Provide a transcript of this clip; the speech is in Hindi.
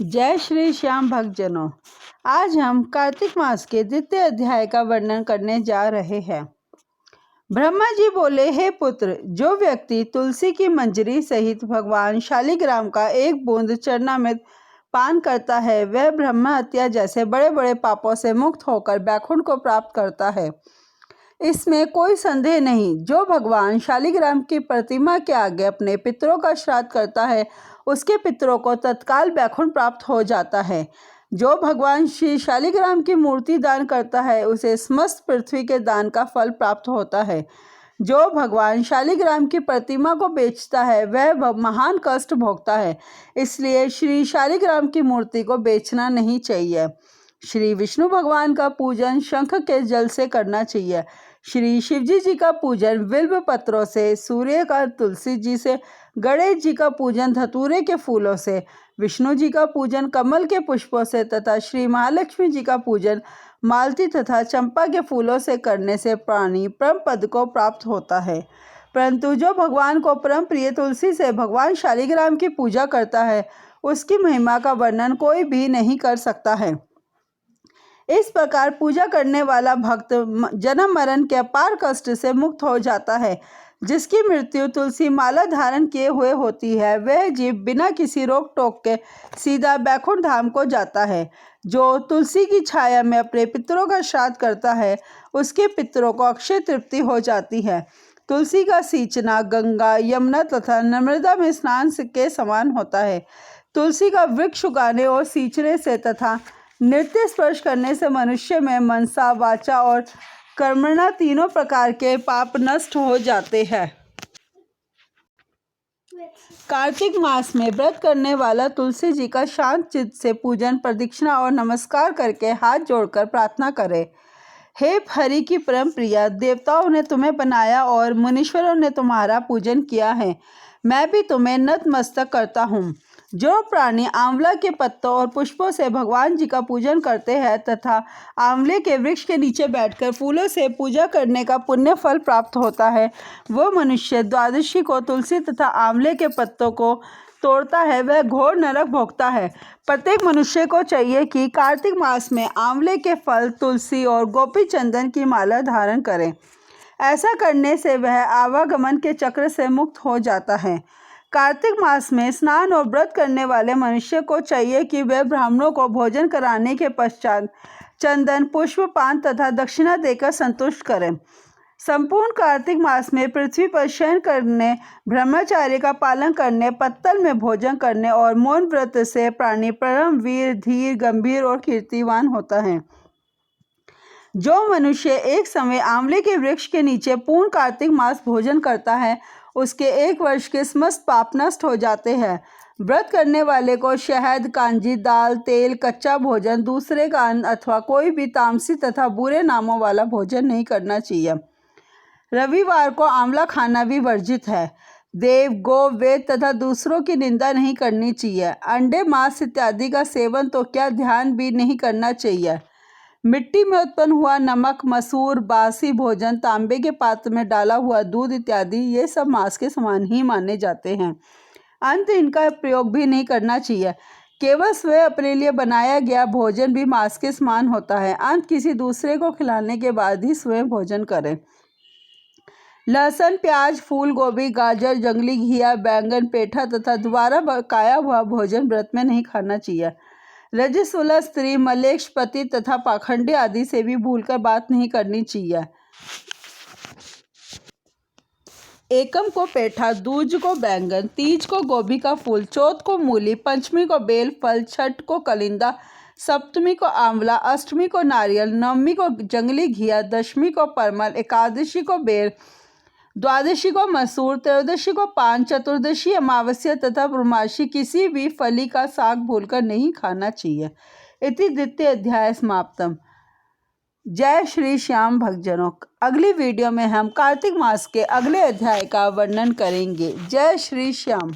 जय श्री श्याम भक्तजनों, आज हम कार्तिक मास के द्वितीय अध्याय का वर्णन करने जा रहे हैं। ब्रह्मा जी बोले, हे पुत्र, जो व्यक्ति तुलसी की मंजरी सहित भगवान शालिग्राम का एक बूंद चरणामृत पान करता है, वह ब्रह्म हत्या जैसे बड़े बड़े पापों से मुक्त होकर बैकुंठ को प्राप्त करता है। इसमें कोई संदेह नहीं। जो भगवान शालिग्राम की प्रतिमा के आगे अपने पितरों का श्राद्ध करता है, उसके पितरों को तत्काल बैकुंठ प्राप्त हो जाता है। जो भगवान श्री शालिग्राम की मूर्ति दान करता है, उसे समस्त पृथ्वी के दान का फल प्राप्त होता है। जो भगवान शालिग्राम की प्रतिमा को बेचता है, वह महान कष्ट भोगता है। इसलिए श्री शालिग्राम की मूर्ति को बेचना नहीं चाहिए। श्री विष्णु भगवान का पूजन शंख के जल से करना चाहिए। श्री शिवजी जी का पूजन बिल्व पत्रों से, सूर्य का तुलसी जी से, गणेश जी का पूजन धतूरे के फूलों से, विष्णु जी का पूजन कमल के पुष्पों से तथा श्री महालक्ष्मी जी का पूजन मालती तथा चंपा के फूलों से करने से प्राणी परम पद को प्राप्त होता है। परंतु जो भगवान को परम प्रिय तुलसी से भगवान शालिग्राम की पूजा करता है, उसकी महिमा का वर्णन कोई भी नहीं कर सकता है। इस प्रकार पूजा करने वाला भक्त जन्म मरण के अपार कष्ट से मुक्त हो जाता है। जिसकी मृत्यु तुलसी माला धारण किए हुए होती है, वह जीव बिना किसी रोक टोक के सीधा बैकुंठ धाम को जाता है। जो तुलसी की छाया में अपने पितरों का श्राद्ध करता है, उसके पितरों को अक्षय तृप्ति हो जाती है। तुलसी का सींचना गंगा, यमुना तथा नर्मदा में स्नान के समान होता है। तुलसी का वृक्ष उगाने और सींचने से तथा नृत्य स्पर्श करने से मनुष्य में मनसा, वाचा और कर्मणा तीनों प्रकार के पाप नष्ट हो जाते हैं। कार्तिक मास में व्रत करने वाला तुलसी जी का शांत चित्त से पूजन, प्रदक्षिणा और नमस्कार करके हाथ जोड़कर प्रार्थना करे। हे हरि की परम प्रिया, देवताओं ने तुम्हें बनाया और मुनीश्वरों ने तुम्हारा पूजन किया है। मैं भी तुम्हें नतमस्तक करता हूँ। जो प्राणी आंवला के पत्तों और पुष्पों से भगवान जी का पूजन करते हैं तथा आंवले के वृक्ष के नीचे बैठकर फूलों से पूजा करने का पुण्य फल प्राप्त होता है, वो मनुष्य द्वादशी को तुलसी तथा आंवले के पत्तों को तोड़ता है, वह घोर नरक भोगता है। प्रत्येक मनुष्य को चाहिए कि कार्तिक मास में आंवले के फल, तुलसी और गोपी चंदन की माला धारण करें। ऐसा करने से वह आवागमन के चक्र से मुक्त हो जाता है। कार्तिक मास में स्नान और व्रत करने वाले मनुष्य को चाहिए कि वह ब्राह्मणों को भोजन कराने के पश्चात चंदन, पुष्प, पान तथा दक्षिणा देकर संतुष्ट करें। संपूर्ण कार्तिक मास में पृथ्वी पर शयन करने, ब्रह्मचर्य का पालन करने, पत्तल में भोजन करने और मौन व्रत से प्राणी परम वीर, धीर, गंभीर और कीर्तिवान होता है। जो मनुष्य एक समय आंवले के वृक्ष के नीचे पूर्ण कार्तिक मास भोजन करता है, उसके 1 वर्ष के समस्त पाप नष्ट हो जाते हैं। व्रत करने वाले को शहद, कांजी, दाल, तेल, कच्चा भोजन, दूसरे का अन्न अथवा कोई भी तामसी तथा बुरे नामों वाला भोजन नहीं करना चाहिए। रविवार को आंवला खाना भी वर्जित है। देव, गौ, वेद तथा दूसरों की निंदा नहीं करनी चाहिए। अंडे, मांस इत्यादि का सेवन तो क्या, ध्यान भी नहीं करना चाहिए। मिट्टी में उत्पन्न हुआ नमक, मसूर, बासी भोजन, तांबे के पात्र में डाला हुआ दूध इत्यादि ये सब मांस के समान ही माने जाते हैं। अंत इनका प्रयोग भी नहीं करना चाहिए। केवल स्वयं अपने लिए बनाया गया भोजन भी मांस के समान होता है। अंत किसी दूसरे को खिलाने के बाद ही स्वयं भोजन करें। लहसुन, प्याज, फूल गोभी, गाजर, जंगली घिया, बैंगन, पेठा तथा दोबारा पकाया हुआ भोजन व्रत में नहीं खाना चाहिए। रजस्वला स्त्री, मलेच्छ, पति तथा पाखंडी आदि से भी भूलकर बात नहीं करनी चाहिए। एकम को पेठा, दूज को बैंगन, तीज को गोभी का फूल, चौथ को मूली, पंचमी को बेल फल, छठ को कलिंदा, सप्तमी को आंवला, अष्टमी को नारियल, नवमी को जंगली घिया, दशमी को परमल, एकादशी को बेर, द्वादशी को मसूर, त्रयोदशी को पान, चतुर्दशी, अमावस्या तथा पूर्णमासी किसी भी फली का साग भूलकर नहीं खाना चाहिए। इति द्वितीय अध्याय समाप्तम। जय श्री श्याम भक्तजनों, अगली वीडियो में हम कार्तिक मास के अगले अध्याय का वर्णन करेंगे। जय श्री श्याम।